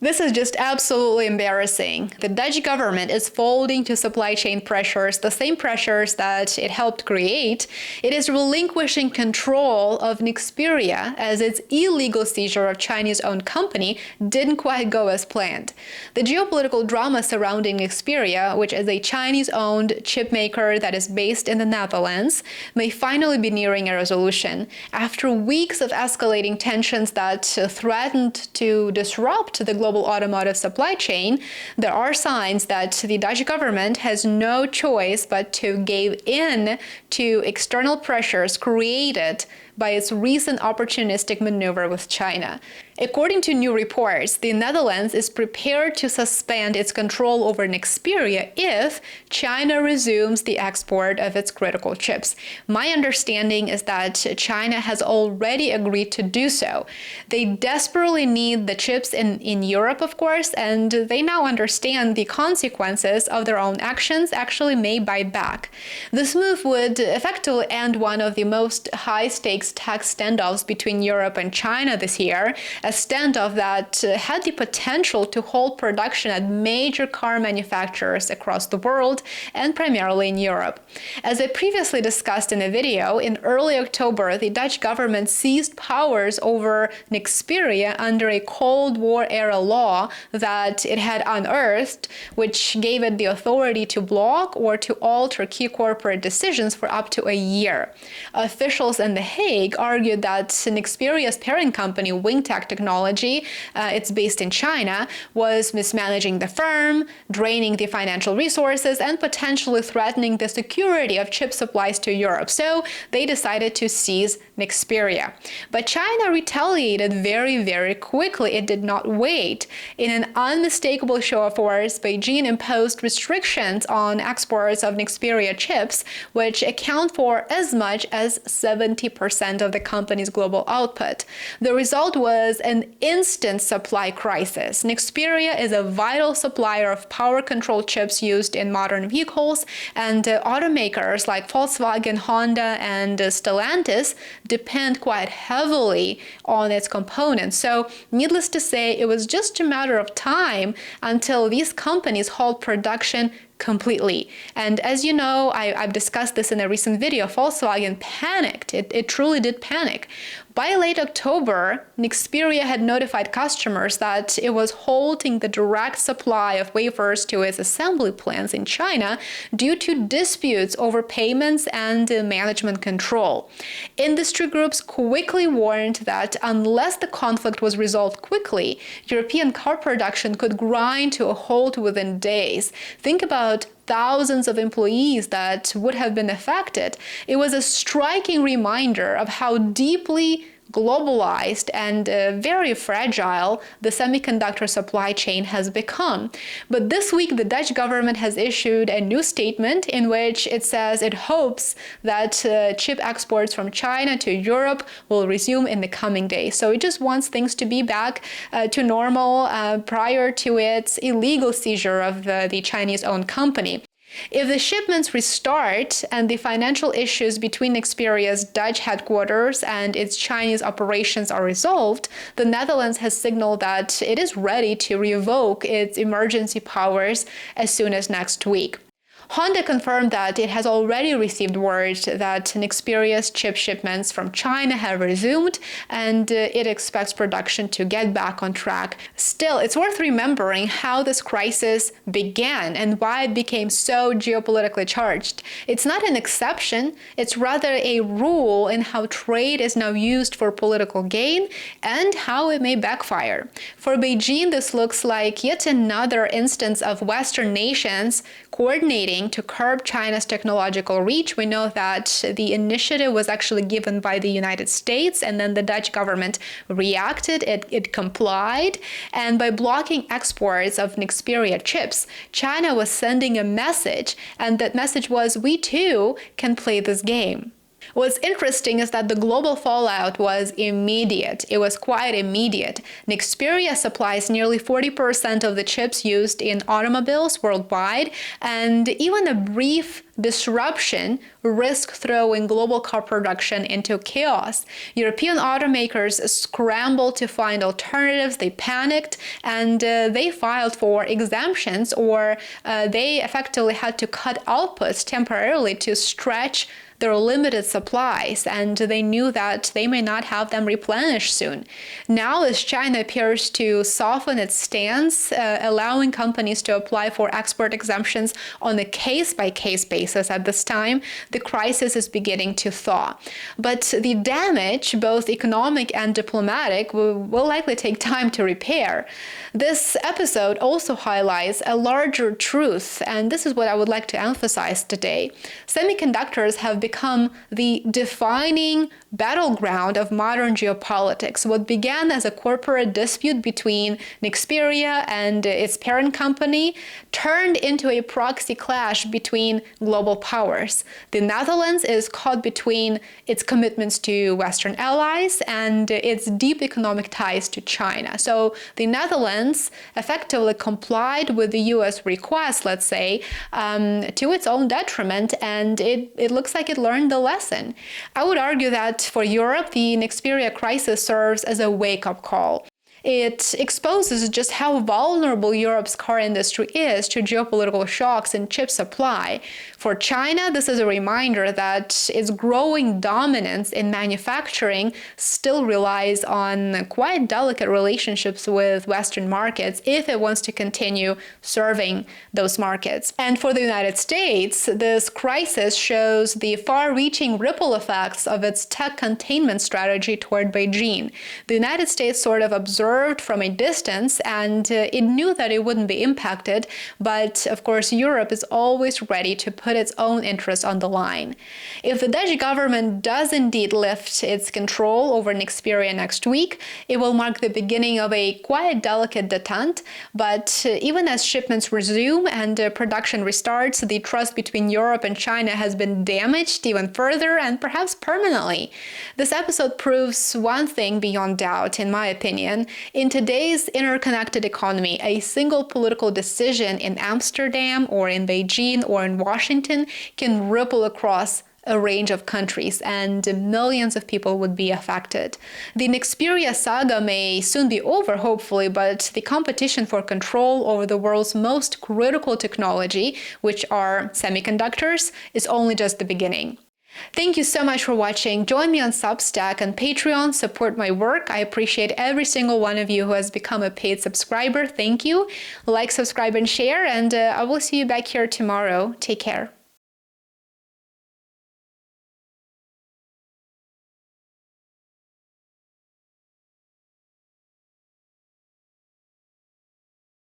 This is just absolutely embarrassing. The Dutch government is folding to supply chain pressures, the same pressures that it helped create. It is relinquishing control of Nexperia as its illegal seizure of Chinese-owned company didn't quite go as planned. The geopolitical drama surrounding Nexperia, which is a Chinese-owned chipmaker that is based in the Netherlands, may finally be nearing a resolution. After weeks of escalating tensions that threatened to disrupt the global automotive supply chain, there are signs that the Dutch government has no choice but to give in to external pressures created by its recent opportunistic maneuver with China. According to new reports, the Netherlands is prepared to suspend its control over Nexperia if China resumes the export of its critical chips. My understanding is that China has already agreed to do so. They desperately need the chips in Europe, of course, and they now understand the consequences of their own actions actually may bite back. This move would effectively end one of the most high-stakes tax standoffs between Europe and China this year, a standoff that had the potential to halt production at major car manufacturers across the world and primarily in Europe. As I previously discussed in a video, in early October, the Dutch government seized powers over Nexperia under a Cold War-era law that it had unearthed, which gave it the authority to block or to alter key corporate decisions for up to a year. Officials in The Hague argued that Nexperia's parent company, Wingtech Technology, it's based in China, was mismanaging the firm, draining the financial resources, and potentially threatening the security of chip supplies to Europe. So they decided to seize Nexperia. But China retaliated very, very quickly. It did not wait. In an unmistakable show of force, Beijing imposed restrictions on exports of Nexperia chips, which account for as much as 70% of the company's global output. The result was an instant supply crisis. Nexperia is a vital supplier of power control chips used in modern vehicles, and automakers like Volkswagen, Honda, and Stellantis depend quite heavily on its components. So, needless to say, it was just a matter of time until these companies halt production completely. And as you know, I've discussed this in a recent video, Volkswagen panicked. It truly did panic. By late October, Nexperia had notified customers that it was halting the direct supply of wafers to its assembly plants in China due to disputes over payments and management control. Industry groups quickly warned that unless the conflict was resolved quickly, European car production could grind to a halt within days. Think about thousands of employees that would have been affected. It was a striking reminder of how deeply globalized and very fragile the semiconductor supply chain has become. But this week, the Dutch government has issued a new statement in which it says it hopes that chip exports from China to Europe will resume in the coming days. So it just wants things to be back to normal prior to its illegal seizure of the Chinese-owned company. If the shipments restart and the financial issues between Nexperia's Dutch headquarters and its Chinese operations are resolved, the Netherlands has signaled that it is ready to revoke its emergency powers as soon as next week. Honda confirmed that it has already received word that Nexperia's chip shipments from China have resumed, and it expects production to get back on track. Still, it's worth remembering how this crisis began and why it became so geopolitically charged. It's not an exception, it's rather a rule in how trade is now used for political gain and how it may backfire. For Beijing, this looks like yet another instance of Western nations coordinating to curb China's technological reach. We know that the initiative was actually given by the United States, and then the Dutch government reacted, it complied, and by blocking exports of Nexperia chips, China was sending a message, and that message was, we too can play this game. What's interesting is that the global fallout was immediate. It was quite immediate. Nexperia supplies nearly 40% of the chips used in automobiles worldwide, and even a brief disruption risked throwing global car production into chaos. European automakers scrambled to find alternatives, they panicked, and they filed for exemptions, or they effectively had to cut outputs temporarily to stretch their limited supplies, and they knew that they may not have them replenished soon. Now, as China appears to soften its stance, allowing companies to apply for export exemptions on a case-by-case basis at this time, the crisis is beginning to thaw. But the damage, both economic and diplomatic, will likely take time to repair. This episode also highlights a larger truth, and this is what I would like to emphasize today. Semiconductors have become the defining battleground of modern geopolitics. What began as a corporate dispute between Nexperia and its parent company turned into a proxy clash between global powers. The Netherlands is caught between its commitments to Western allies and its deep economic ties to China. So the Netherlands effectively complied with the US request, let's say, to its own detriment, and it looks like it learned the lesson. I would argue that for Europe, the Nexperia crisis serves as a wake-up call. It exposes just how vulnerable Europe's car industry is to geopolitical shocks in chip supply. For China, this is a reminder that its growing dominance in manufacturing still relies on quite delicate relationships with Western markets if it wants to continue serving those markets. And for the United States, this crisis shows the far-reaching ripple effects of its tech containment strategy toward Beijing. The United States sort of observed from a distance, and it knew that it wouldn't be impacted, but of course Europe is always ready to put its own interests on the line. If the Dutch government does indeed lift its control over Nexperia next week, it will mark the beginning of a quite delicate detente, but even as shipments resume and production restarts, the trust between Europe and China has been damaged even further and perhaps permanently. This episode proves one thing beyond doubt, in my opinion. In today's interconnected economy, a single political decision in Amsterdam or in Beijing or in Washington can ripple across a range of countries, and millions of people would be affected. The Nexperia saga may soon be over, hopefully, but the competition for control over the world's most critical technology, which are semiconductors, is only just the beginning. Thank you so much for watching. Join me on Substack and Patreon. Support my work. I appreciate every single one of you who has become a paid subscriber. Thank you. Like, subscribe, and share, and I will see you back here tomorrow. Take care.